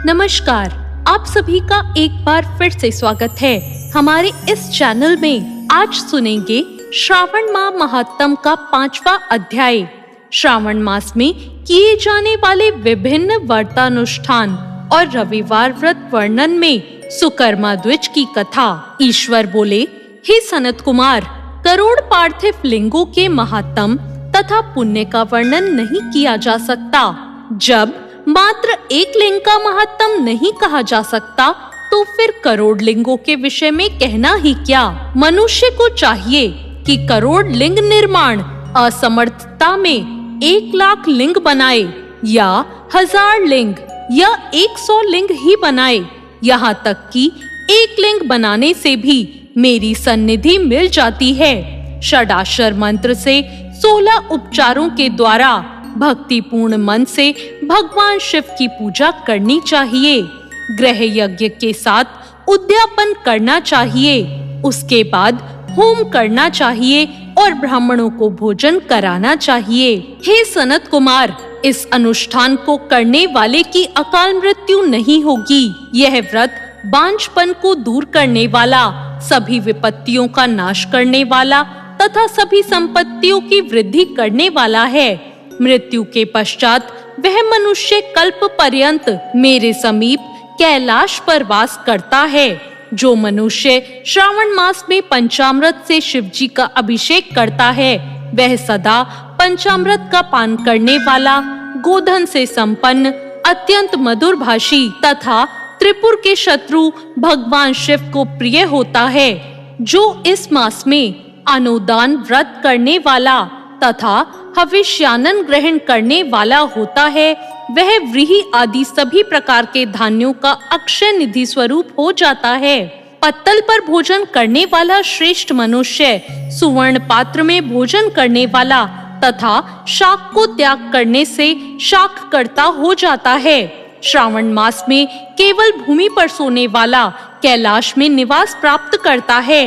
नमस्कार, आप सभी का एक बार फिर से स्वागत है हमारे इस चैनल में। आज सुनेंगे श्रावण माह महात्म का 5वां अध्याय। श्रावण मास में किए जाने वाले विभिन्न व्रतानुष्ठान और रविवार व्रत वर्णन में सुकर्मा द्विज की कथा। ईश्वर बोले, हे सनत कुमार, करोड़ पार्थिव लिंगों के महात्म तथा पुण्य का वर्णन नहीं किया जा सकता। जब मात्र एक लिंग का महात्म नहीं कहा जा सकता तो फिर करोड़ लिंगों के विषय में कहना ही क्या। मनुष्य को चाहिए कि करोड़ लिंग निर्माण असमर्थता में 1,00,000 लिंग बनाए या 1000 लिंग या 100 लिंग ही बनाए। यहाँ तक कि एक लिंग बनाने से भी मेरी सन्निधि मिल जाती है। षडाक्षर मंत्र से 16 उपचारों के द्वारा भक्तिपूर्ण मन से भगवान शिव की पूजा करनी चाहिए। ग्रह यज्ञ के साथ उद्यापन करना चाहिए। उसके बाद होम करना चाहिए और ब्राह्मणों को भोजन कराना चाहिए। हे सनत कुमार, इस अनुष्ठान को करने वाले की अकाल मृत्यु नहीं होगी। यह व्रत बांझपन को दूर करने वाला, सभी विपत्तियों का नाश करने वाला तथा सभी संपत्तियों की वृद्धि करने वाला है। मृत्यु के पश्चात वह मनुष्य कल्प पर्यंत मेरे समीप कैलाश पर वास करता है। जो मनुष्य श्रावण मास में पंचामृत से शिव जी का अभिषेक करता है, वह सदा पंचामृत का पान करने वाला, गोधन से संपन्न, अत्यंत मधुर भाषी तथा त्रिपुर के शत्रु भगवान शिव को प्रिय होता है। जो इस मास में अनुदान व्रत करने वाला तथा हविष्यानन ग्रहण करने वाला होता है, वह व्रीहि आदि सभी प्रकार के धान्यों का अक्षय निधि स्वरूप हो जाता है। पत्तल पर भोजन करने वाला श्रेष्ठ मनुष्य सुवर्ण पात्र में भोजन करने वाला तथा शाक को त्याग करने से शाक कर्ता हो जाता है। श्रावण मास में केवल भूमि पर सोने वाला कैलाश में निवास प्राप्त करता है।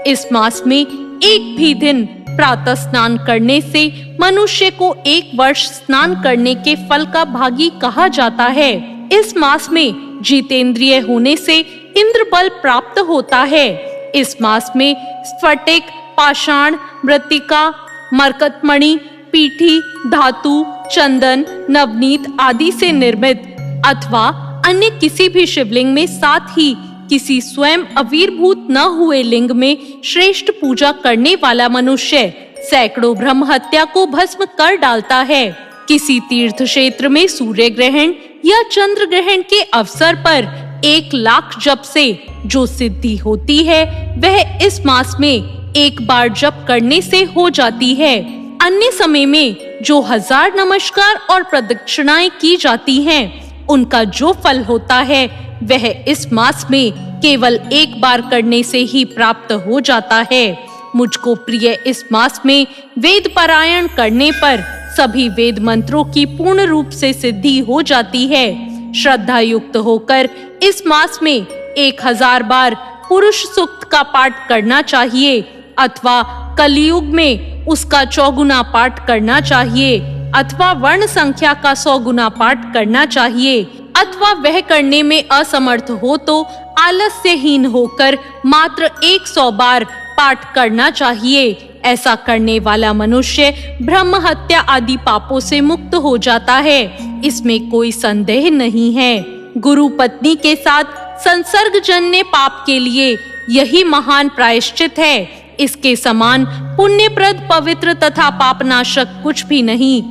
इस मास में एक भी दिन प्रातः स्नान करने से मनुष्य को 1 वर्ष स्नान करने के फल का भागी कहा जाता है। इस मास में जितेंद्रिय होने से इंद्र बल प्राप्त होता है। इस मास में स्फटिक, पाषाण, मृत्तिका, मरकतमणि, पीठी, धातु, चंदन, नवनीत आदि से निर्मित अथवा अन्य किसी भी शिवलिंग में, साथ ही किसी स्वयं अवीरभूत न हुए लिंग में श्रेष्ठ पूजा करने वाला मनुष्य सैकड़ों ब्रह्म हत्या को भस्म कर डालता है। किसी तीर्थ क्षेत्र में सूर्य ग्रहण या चंद्र ग्रहण के अवसर पर 1,00,000 जप से जो सिद्धि होती है, वह इस मास में एक बार जप करने से हो जाती है। अन्य समय में जो 1000 नमस्कार और प्रदक्षिणाएं की जाती हैं, उनका जो फल होता है, वह इस मास में केवल एक बार करने से ही प्राप्त हो जाता है। मुझको प्रिय इस मास में वेद पारायण करने पर सभी वेद मंत्रों की पूर्ण रूप से सिद्धि हो जाती है। श्रद्धा युक्त होकर इस मास में 1000 बार पुरुष सूक्त का पाठ करना चाहिए अथवा कलयुग में उसका 4 गुना पाठ करना चाहिए अथवा वर्ण संख्या का 100 गुना पाठ करना चाहिए अथवा वह करने में असमर्थ हो तो आलस्यहीन होकर मात्र 100 बार पाठ करना चाहिए। ऐसा करने वाला मनुष्य ब्रह्म हत्या आदि पापों से मुक्त हो जाता है, इसमें कोई संदेह नहीं है। गुरु पत्नी के साथ संसर्गजन्य पाप के लिए यही महान प्रायश्चित है। इसके समान पुण्यप्रद, पवित्र तथा पापनाशक कुछ भी नहीं।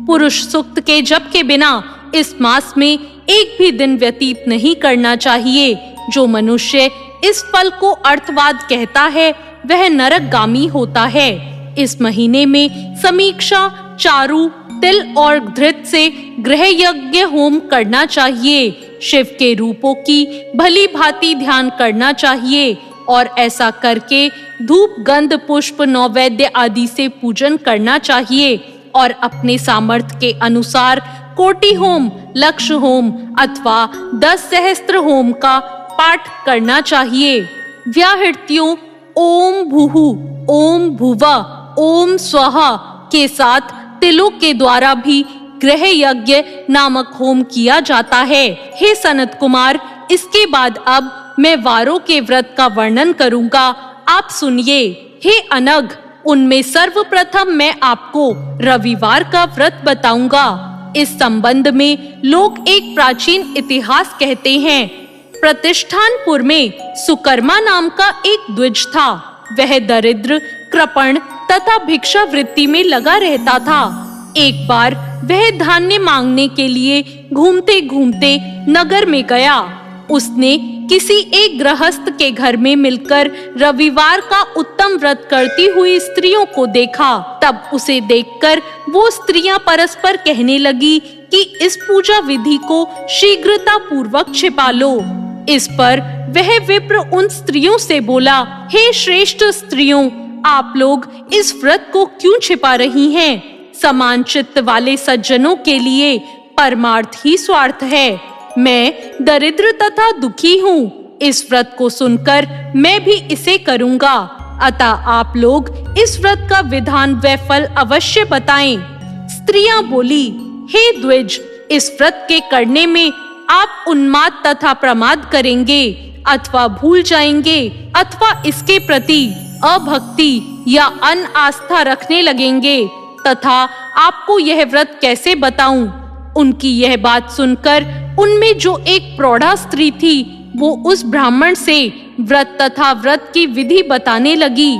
पुरुष सूक्त के जप के बिना इस मास में एक भी दिन व्यतीत नहीं करना चाहिए। जो मनुष्य इस फल को अर्थवाद कहता है, वह नरकगामी होता है। इस महीने में समीक्षा, चारु, तिल और धृत से गृह यज्ञ होम करना चाहिए। शिव के रूपों की भली भांति ध्यान करना चाहिए और ऐसा करके धूप, गंध, पुष्प, नैवेद्य आदि से पूजन करना चाहिए और अपने सामर्थ्य के अनुसार कोटि होम, लक्ष होम अथवा 10 सहस्त्र होम का पाठ करना चाहिए। व्याहृत्यों ओम भूहु, ओम भुवा, ओम स्वाहा के साथ तिलों के द्वारा भी ग्रह यज्ञ नामक होम किया जाता है। हे सनत कुमार, इसके बाद अब मैं वारों के व्रत का वर्णन करूंगा, आप सुनिए। हे अनग, उनमें सर्वप्रथम मैं आपको रविवार का व्रत बताऊंगा। इस संबंध में लोग एक प्राचीन इतिहास कहते हैं। प्रतिष्ठानपुर में सुकर्मा नाम का एक द्विज था। वह दरिद्र, कृपण तथा भिक्षावृत्ति में लगा रहता था। एक बार वह धान्य मांगने के लिए घूमते घूमते नगर में गया। उसने किसी एक गृहस्थ के घर में मिलकर रविवार का उत्तम व्रत करती हुई स्त्रियों को देखा। तब उसे देखकर वो स्त्रियां परस्पर कहने लगी कि इस पूजा विधि को शीघ्रता पूर्वक छिपा लो। इस पर वह विप्र उन स्त्रियों से बोला, हे श्रेष्ठ स्त्रियों, आप लोग इस व्रत को क्यों छिपा रही हैं? समान चित्त वाले सज्जनों के लिए परमार्थ ही स्वार्थ है। मैं दरिद्र तथा दुखी हूँ। इस व्रत को सुनकर मैं भी इसे करूँगा। अतः आप लोग इस व्रत का विधान व फल अवश्य बताएं। स्त्रियां बोली, हे द्विज, इस व्रत के करने में आप उन्माद तथा प्रमाद करेंगे, अथवा भूल जाएंगे, अथवा इसके प्रति अभक्ति या अनास्था रखने लगेंगे, तथा आपको यह व्रत कैसे बताऊं? उनकी यह बात सुनकर उनमें जो एक प्रौढ़ा स्त्री थी, वो उस ब्राह्मण से व्रत तथा व्रत की विधि बताने लगी।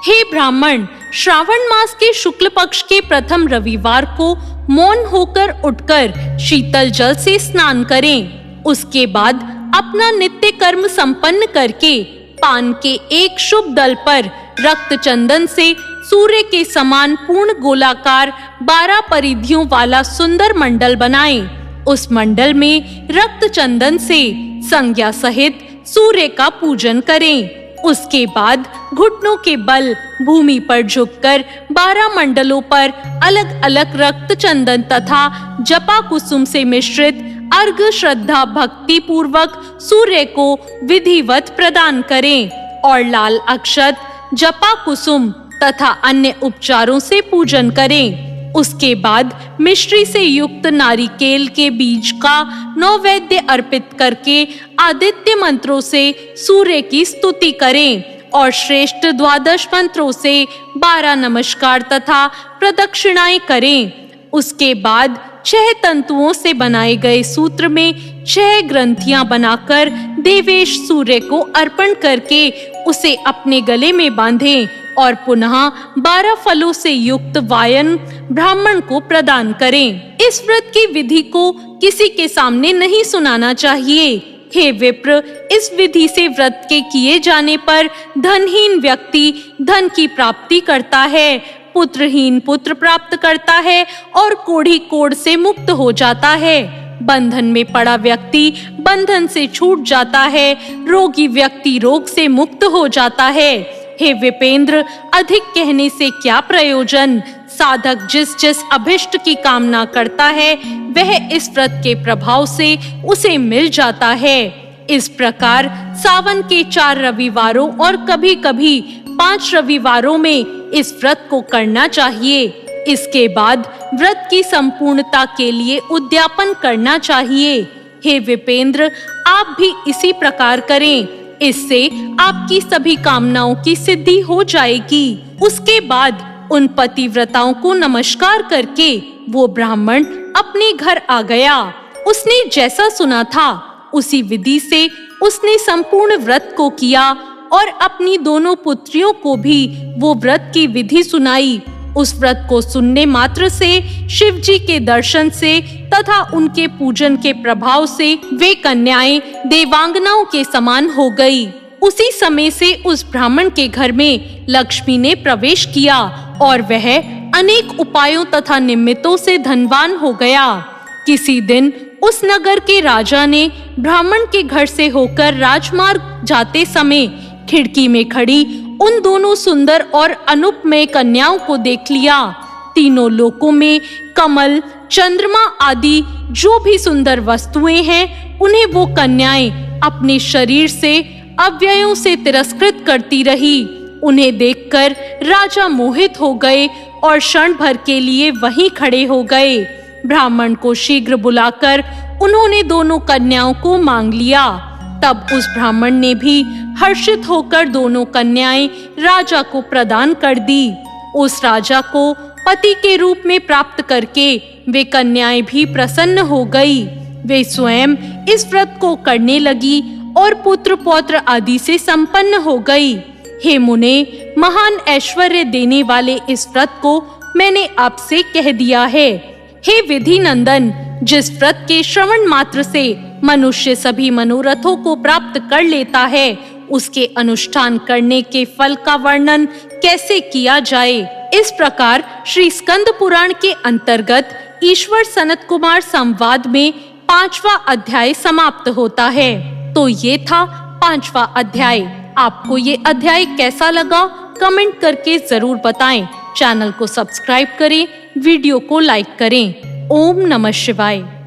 हे ब्राह्मण, श्रावण मास के शुक्ल पक्ष के प्रथम रविवार को मौन होकर उठकर शीतल जल से स्नान करें। उसके बाद अपना नित्य कर्म संपन्न करके पान के एक शुभ दल पर रक्त चंदन से सूर्य के समान पूर्ण गोलाकार 12 परिधियों वाला सुंदर मंडल बनाएं। उस मंडल में रक्त चंदन से संज्ञा सहित सूर्य का पूजन करें। उसके बाद घुटनों के बल भूमि पर झुककर 12 मंडलों पर अलग अलग रक्त चंदन तथा जपा कुसुम से मिश्रित अर्घ श्रद्धा भक्ति पूर्वक सूर्य को विधिवत प्रदान करें और लाल अक्षत, जपा कुसुम तथा अन्य उपचारों से पूजन करें। उसके बाद मिश्री से युक्त नारिकेल के बीज का नैवेद्य अर्पित करके आदित्य मंत्रों से सूर्य की स्तुति करें और श्रेष्ठ 12 मंत्रों से 12 नमस्कार तथा प्रदक्षिणाएं करें। उसके बाद 6 तंतुओं से बनाए गए सूत्र में 6 ग्रंथियां बनाकर देवेश सूर्य को अर्पण करके उसे अपने गले में बांधें और पुनः 12 फलों से युक्त वायन ब्राह्मण को प्रदान करें। इस व्रत की विधि को किसी के सामने नहीं सुनाना चाहिए। हे विप्र, इस विधि से व्रत के किए जाने पर धनहीन व्यक्ति धन की प्राप्ति करता है, पुत्रहीन पुत्र प्राप्त करता है और कोढ़ी कोढ़ से मुक्त हो जाता है। बंधन में पड़ा व्यक्ति बंधन से छूट जाता है, रोगी व्यक्ति रोग से मुक्त हो जाता है। हे विपेंद्र, अधिक कहने से क्या प्रयोजन? साधक जिस जिस अभिष्ट की कामना करता है वह इस व्रत के प्रभाव से उसे मिल जाता है। इस प्रकार सावन के 4 रविवारों और कभी-कभी 5 रविवारों में इस व्रत को करना चाहिए। इसके बाद व्रत की संपूर्णता के लिए उद्यापन करना चाहिए। हे विपेंद्र, आप भी इसी प्रकार करें। इससे आपकी सभी कामनाओं की सिद्धि हो जाएगी। उसके बाद उन पतिव्रताओं को नमस्कार करके वो ब्राह्मण अपने घर आ गया। उसने जैसा सुना था उसी विधि से उसने संपूर्ण व्रत को किया और अपनी दोनों पुत्रियों को भी वो व्रत की विधि सुनाई। उस व्रत को सुनने मात्र से शिव जी के दर्शन से तथा उनके पूजन के प्रभाव से वे कन्याएं देवांगनाओं के समान हो गई। उसी समय से उस ब्राह्मण के घर में लक्ष्मी ने प्रवेश किया और वह अनेक उपायों तथा निमित्तों से धनवान हो गया। किसी दिन उस नगर के राजा ने ब्राह्मण के घर से होकर राजमार्ग जाते समय खिड़की में खड़ी उन दोनों सुंदर और अनुपमेय कन्याओं को देख लिया। तीनों लोकों में कमल, चंद्रमा आदि जो भी सुंदर वस्तुएं हैं, उन्हें वो कन्याएं अपने शरीर से अव्ययों से तिरस्कृत करती रही। उन्हें देखकर राजा मोहित हो गए और क्षण भर के लिए वहीं खड़े हो गए। ब्राह्मण को शीघ्र बुलाकर उन्होंने दोनों कन्याओं को मांग लिया। तब उस ब्राह्मण ने भी हर्षित होकर दोनों कन्याएं राजा को प्रदान कर दी। उस राजा को पति के रूप में प्राप्त करके वे कन्याएं भी प्रसन्न हो गई। वे स्वयं इस व्रत को करने लगी और पुत्र पौत्र आदि से संपन्न हो गई। हे मुने, महान ऐश्वर्य देने वाले इस व्रत को मैंने आपसे कह दिया है। हे विधि नंदन, जिस व्रत के श्रवण मात्र से मनुष्य सभी मनोरथों को प्राप्त कर लेता है, उसके अनुष्ठान करने के फल का वर्णन कैसे किया जाए। इस प्रकार श्री स्कंद पुराण के अंतर्गत ईश्वर सनत कुमार संवाद में 5वां अध्याय समाप्त होता है। तो ये था 5वां अध्याय। आपको ये अध्याय कैसा लगा कमेंट करके जरूर बताएं। चैनल को सब्सक्राइब करें, वीडियो को लाइक करें। ओम नमः शिवाय।